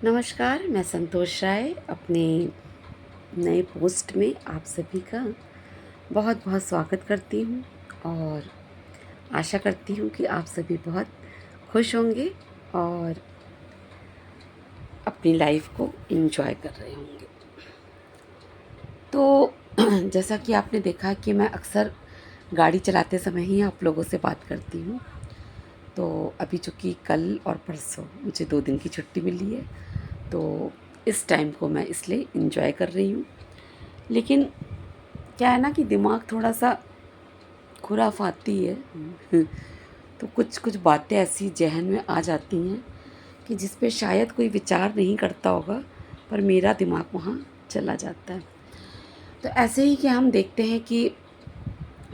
नमस्कार, मैं संतोष राय अपने नए पोस्ट में आप सभी का बहुत बहुत स्वागत करती हूँ और आशा करती हूँ कि आप सभी बहुत खुश होंगे और अपनी लाइफ को एंजॉय कर रहे होंगे। तो जैसा कि आपने देखा कि मैं अक्सर गाड़ी चलाते समय ही आप लोगों से बात करती हूँ। तो अभी चूँकि कल और परसों मुझे 2 दिन की छुट्टी मिली है, तो इस टाइम को मैं इसलिए एंजॉय कर रही हूँ। लेकिन क्या है ना कि दिमाग थोड़ा-सा खुराफाती है। तो कुछ-कुछ बातें ऐसी ज़हन में आ जाती हैं कि जिस पे शायद कोई विचार नहीं करता होगा, पर मेरा दिमाग वहाँ चला जाता है। तो ऐसे ही कि हम देखते हैं कि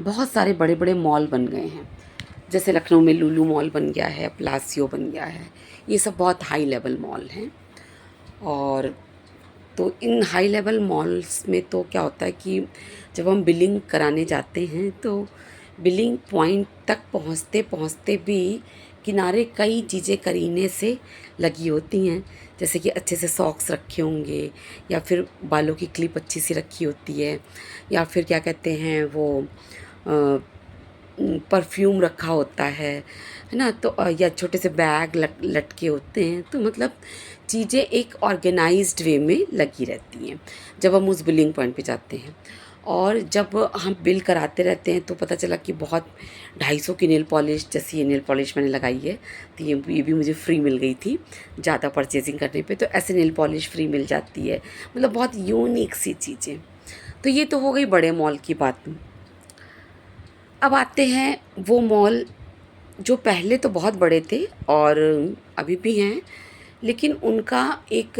बहुत सारे बड़े-बड़े मॉल बन गए हैं। जैसे लखनऊ में लुलु मॉल बन गया है, पलासियो बन गया है। ये सब बहुत हाई लेवल मॉल हैं। और तो इन हाई लेवल मॉल्स में तो क्या होता है कि जब हम बिलिंग कराने जाते हैं तो बिलिंग पॉइंट तक पहुंचते पहुंचते भी किनारे कई चीज़ें करीने से लगी होती हैं। जैसे कि अच्छे से सॉक्स रखे होंगे, या फिर बालों की क्लिप अच्छी सी रखी होती है, या फिर क्या कहते हैं वो परफ्यूम रखा होता है ना। तो या छोटे से बैग लटके होते हैं। तो मतलब चीज़ें एक ऑर्गेनाइज्ड वे में लगी रहती हैं जब हम उस बिलिंग पॉइंट पे जाते हैं। और जब हम बिल कराते रहते हैं तो पता चला कि बहुत 250 की नेल पॉलिश, जैसी ये नेल पॉलिश मैंने लगाई है, तो ये भी मुझे फ्री मिल गई थी ज़्यादा परचेजिंग करने पे। तो ऐसे नेल पॉलिश फ्री मिल जाती है, मतलब बहुत यूनिक सी चीज़ें। तो ये तो हो गई बड़े मॉल की बात। अब आते हैं वो मॉल जो पहले तो बहुत बड़े थे और अभी भी हैं, लेकिन उनका एक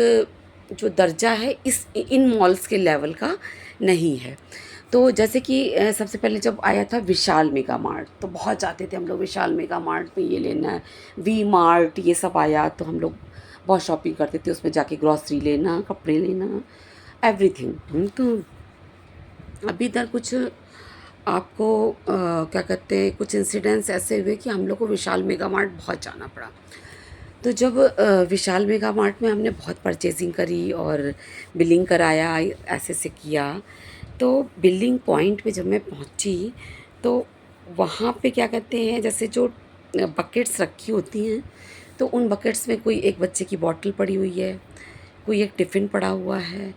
जो दर्जा है इस इन मॉल्स के लेवल का नहीं है। तो जैसे कि सबसे पहले जब आया था विशाल मेगा मार्ट, तो बहुत जाते थे हम लोग विशाल मेगा मार्ट में, ये लेना है, वी मार्ट, ये सब आया तो हम लोग बहुत शॉपिंग करते थे उसमें जाके, ग्रॉसरी लेना, कपड़े लेना, एवरीथिंग। तो अभी इधर कुछ आपको क्या कहते हैं, कुछ इंसिडेंट्स ऐसे हुए कि हम लोग को विशाल मेगा मार्ट बहुत जाना पड़ा। तो जब विशाल मेगा मार्ट में हमने बहुत परचेजिंग करी और बिलिंग कराया, ऐसे से किया, तो बिलिंग पॉइंट पे जब मैं पहुंची तो वहाँ पे क्या कहते हैं, जैसे जो बकेट्स रखी होती हैं, तो उन बकेट्स में कोई एक बच्चे की बॉटल पड़ी हुई है, कोई एक टिफ़िन पड़ा हुआ है,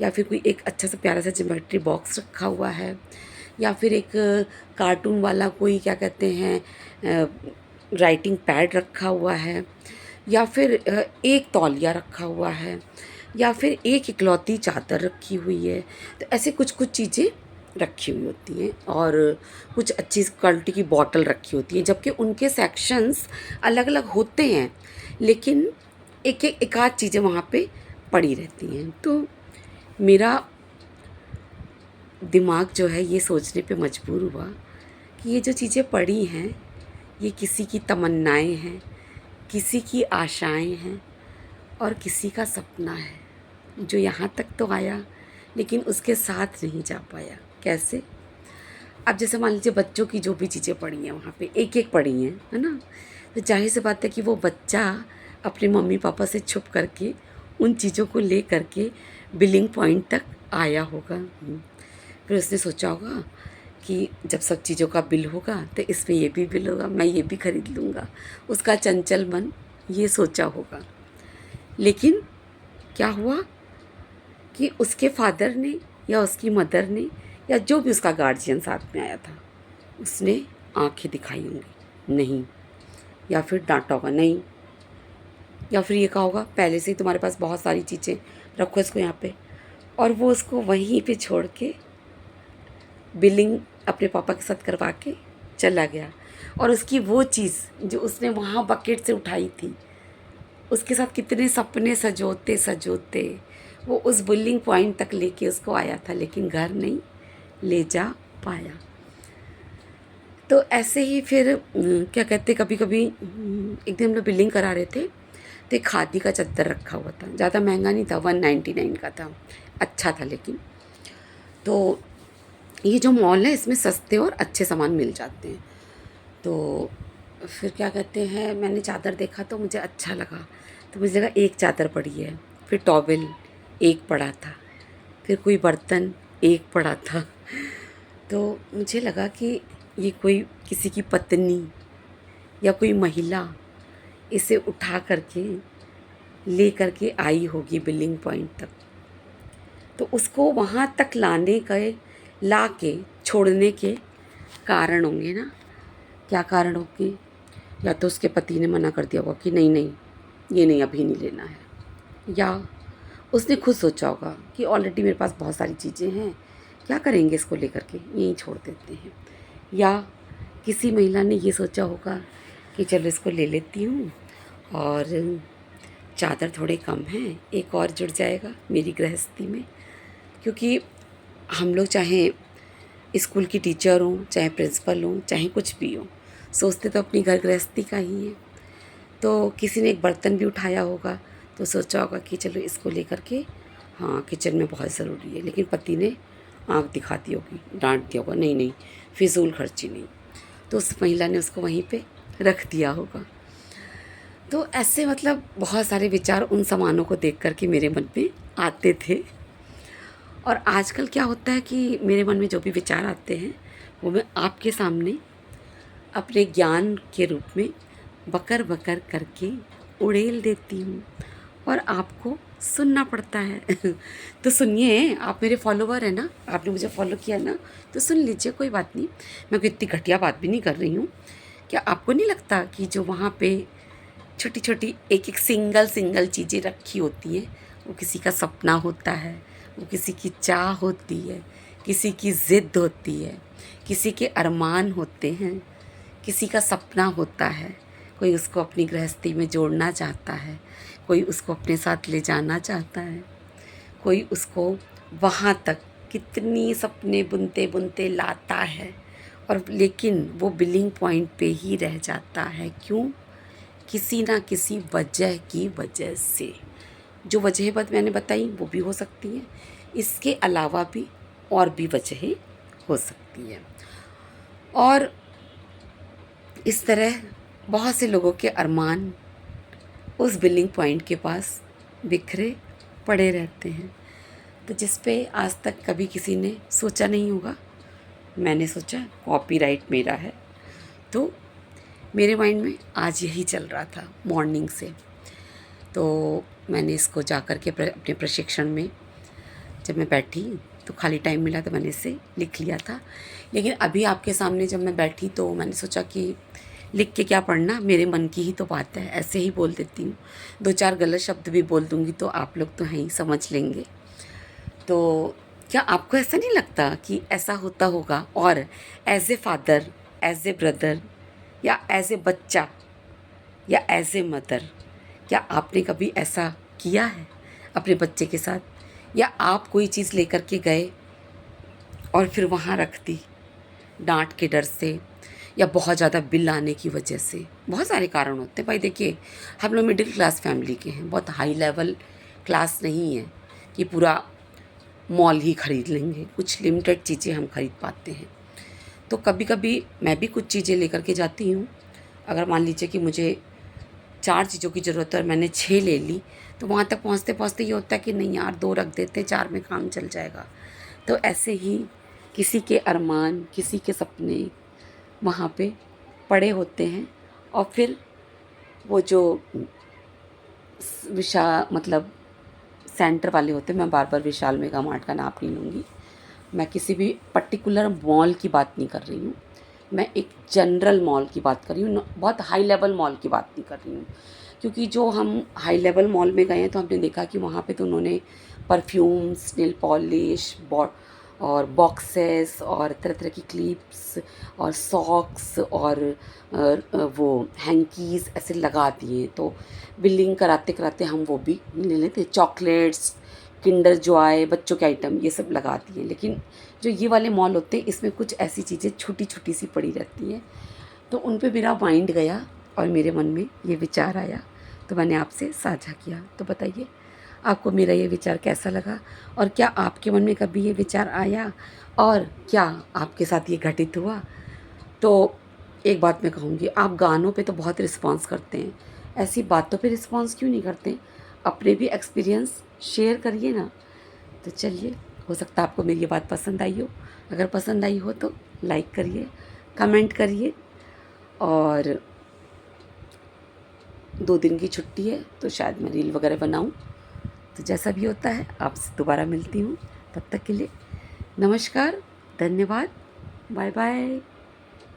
या फिर कोई एक अच्छा सा प्यारा सा ज्योमेट्री बॉक्स रखा हुआ है, या फिर एक कार्टून वाला कोई क्या कहते हैं राइटिंग पैड रखा हुआ है, या फिर एक तौलिया रखा हुआ है, या फिर एक इकलौती चादर रखी हुई है। तो ऐसे कुछ कुछ चीज़ें रखी हुई होती हैं, और कुछ अच्छी क्वालिटी की बॉटल रखी होती हैं, जबकि उनके सेक्शंस अलग अलग होते हैं, लेकिन एक आध चीज़ें वहाँ पे पड़ी रहती हैं। तो मेरा दिमाग जो है ये सोचने पे मजबूर हुआ कि ये जो चीज़ें पड़ी हैं, ये किसी की तमन्नाएं हैं, किसी की आशाएं हैं, और किसी का सपना है जो यहाँ तक तो आया लेकिन उसके साथ नहीं जा पाया। कैसे? अब जैसे मान लीजिए बच्चों की जो भी चीज़ें पड़ी हैं वहाँ पे, एक एक पड़ी हैं, है ना। तो जाहिर सी बात है कि वो बच्चा अपने मम्मी पापा से छुप करके उन चीज़ों को ले करके बिलिंग पॉइंट तक आया होगा। फिर उसने सोचा होगा कि जब सब चीज़ों का बिल होगा तो इसमें ये भी बिल होगा, मैं ये भी खरीद लूँगा। उसका चंचल मन ये सोचा होगा। लेकिन क्या हुआ कि उसके फादर ने या उसकी मदर ने या जो भी उसका गार्जियन साथ में आया था, उसने आंखें दिखाई होंगी नहीं, या फिर डांटा होगा नहीं, या फिर ये कहा होगा पहले से ही तुम्हारे पास बहुत सारी चीज़ें, रखो इसको यहाँ पे। और वो उसको वहीं पे छोड़ के बिलिंग अपने पापा के साथ करवा के चला गया। और उसकी वो चीज़ जो उसने वहाँ बकेट से उठाई थी, उसके साथ कितने सपने सजोते सजोते वो उस बिलिंग पॉइंट तक लेके उसको आया था, लेकिन घर नहीं ले जा पाया। तो ऐसे ही फिर क्या कहते, कभी कभी एक दिन हम लोग बिलिंग करा रहे थे, तो एक खादी का चद्दर रखा हुआ था, ज़्यादा महंगा नहीं था, 199 का था, अच्छा था। लेकिन तो ये जो मॉल है इसमें सस्ते और अच्छे सामान मिल जाते हैं। तो फिर क्या कहते हैं, मैंने चादर देखा तो मुझे अच्छा लगा, तो मुझे लगा एक चादर पड़ी है, फिर टॉवेल एक पड़ा था, फिर कोई बर्तन एक पड़ा था। तो मुझे लगा कि ये कोई किसी की पत्नी या कोई महिला इसे उठा करके ले करके आई होगी बिलिंग पॉइंट तक। तो उसको वहाँ तक ला के छोड़ने के कारण होंगे ना। क्या कारण होंगे? या तो उसके पति ने मना कर दिया होगा कि नहीं नहीं, ये नहीं, अभी नहीं लेना है, या उसने खुद सोचा होगा कि ऑलरेडी मेरे पास बहुत सारी चीज़ें हैं, क्या करेंगे इसको लेकर के, यहीं छोड़ देते हैं। या किसी महिला ने ये सोचा होगा कि चलो इसको ले लेती हूँ और चादर थोड़े कम हैं, एक और जुड़ जाएगा मेरी गृहस्थी में। क्योंकि हम लोग चाहे स्कूल की टीचर हों, चाहे प्रिंसिपल हों, चाहे कुछ भी हो, सोचते तो अपनी घर गृहस्थी का ही है। तो किसी ने एक बर्तन भी उठाया होगा तो सोचा होगा कि चलो इसको लेकर के, हाँ किचन में बहुत ज़रूरी है, लेकिन पति ने आँख दिखाती होगी, डांट दिया होगा, नहीं नहीं फिजूल खर्ची नहीं, तो उस महिला ने उसको वहीं पे रख दिया होगा। तो ऐसे मतलब बहुत सारे विचार उन सामानों को देख कर के मेरे मन में आते थे। और आजकल क्या होता है कि मेरे मन में जो भी विचार आते हैं वो मैं आपके सामने अपने ज्ञान के रूप में बकर बकर करके उड़ेल देती हूँ और आपको सुनना पड़ता है। तो सुनिए, आप मेरे फॉलोवर हैं ना, आपने मुझे फॉलो किया ना, तो सुन लीजिए, कोई बात नहीं। मैं कोई इतनी घटिया बात भी नहीं कर रही हूँ। क्या आपको नहीं लगता कि जो वहाँ पे छोटी छोटी एक एक सिंगल चीज़ें रखी होती हैं, वो किसी का सपना होता है, वो किसी की चाह होती है, किसी की ज़िद होती है, किसी के अरमान होते हैं, किसी का सपना होता है, कोई उसको अपनी गृहस्थी में जोड़ना चाहता है, कोई उसको अपने साथ ले जाना चाहता है, कोई उसको वहाँ तक कितनी सपने बुनते बुनते लाता है, और लेकिन वो बिलिंग पॉइंट पे ही रह जाता है। क्यों? किसी ना किसी वजह की वजह से। जो वजह मैंने बताई वो भी हो सकती हैं, इसके अलावा भी और भी वजहें हो सकती हैं। और इस तरह बहुत से लोगों के अरमान उस बिलिंग पॉइंट के पास बिखरे पड़े रहते हैं। तो जिस पे आज तक कभी किसी ने सोचा नहीं होगा, मैंने सोचा कॉपीराइट मेरा है। तो मेरे माइंड में आज यही चल रहा था मॉर्निंग से। तो मैंने इसको जा कर के अपने प्रशिक्षण में जब मैं बैठी तो खाली टाइम मिला तो मैंने इसे लिख लिया था। लेकिन अभी आपके सामने जब मैं बैठी तो मैंने सोचा कि लिख के क्या पढ़ना, मेरे मन की ही तो बात है, ऐसे ही बोल देती हूँ। 2-4 गलत शब्द भी बोल दूँगी तो आप लोग तो हैं ही, समझ लेंगे। तो क्या आपको ऐसा नहीं लगता कि ऐसा होता होगा? और as a father, as a brother, या एज़ ए बच्चा, या एज़ ए मदर, क्या आपने कभी ऐसा किया है अपने बच्चे के साथ? या आप कोई चीज़ लेकर के गए और फिर वहाँ रख दी डांट के डर से, या बहुत ज़्यादा बिल आने की वजह से? बहुत सारे कारण होते हैं भाई। देखिए, हम लोग मिडिल क्लास फैमिली के हैं, बहुत हाई लेवल क्लास नहीं है कि पूरा मॉल ही ख़रीद लेंगे, कुछ लिमिटेड चीज़ें हम ख़रीद पाते हैं। तो कभी कभी मैं भी कुछ चीज़ें लेकर के जाती हूँ। अगर मान लीजिए कि मुझे 4 चीज़ों की ज़रूरत है और मैंने 6 ले ली, तो वहाँ तक पहुँचते पहुँचते ये होता है कि नहीं यार, 2 रख देते, 4 में काम चल जाएगा। तो ऐसे ही किसी के अरमान, किसी के सपने वहाँ पे पड़े होते हैं। और फिर वो जो मतलब सेंटर वाले होते हैं, मैं बार बार विशाल मेगा मार्ट का नाम नहीं लूँगी, मैं किसी भी पर्टिकुलर मॉल की बात नहीं कर रही हूँ, मैं एक जनरल मॉल की बात कर रही हूँ, बहुत हाई लेवल मॉल की बात नहीं कर रही हूँ। क्योंकि जो हम हाई लेवल मॉल में गए हैं तो हमने देखा कि वहाँ पे तो उन्होंने परफ्यूम्स, नेल पॉलिश, और बॉक्सेस और तरह तरह की क्लिप्स और सॉक्स और वो हैंकीज़ ऐसे लगा दिए। तो बिलिंग कराते कराते हम वो भी ले लेते, चॉकलेट्स, किंडर जॉय, बच्चों के आइटम, ये सब लगा दिए। लेकिन जो ये वाले मॉल होते हैं इसमें कुछ ऐसी चीज़ें छोटी छोटी सी पड़ी रहती हैं। तो उन पे मेरा माइंड गया और मेरे मन में ये विचार आया, तो मैंने आपसे साझा किया। तो बताइए आपको मेरा ये विचार कैसा लगा, और क्या आपके मन में कभी ये विचार आया, और क्या आपके साथ ये घटित हुआ? तो एक बात मैं कहूँगी, आप गानों पे तो बहुत रिस्पॉन्स करते हैं, ऐसी बातों पे रिस्पॉन्स क्यों नहीं करते? अपने भी एक्सपीरियंस शेयर करिए ना। तो चलिए, हो सकता है आपको मेरी ये बात पसंद आई हो। अगर पसंद आई हो तो लाइक करिए, कमेंट करिए। और 2 दिन की छुट्टी है तो शायद मैं रील वगैरह बनाऊँ। तो जैसा भी होता है आपसे दोबारा मिलती हूँ। तब तक के लिए नमस्कार, धन्यवाद, बाय बाय।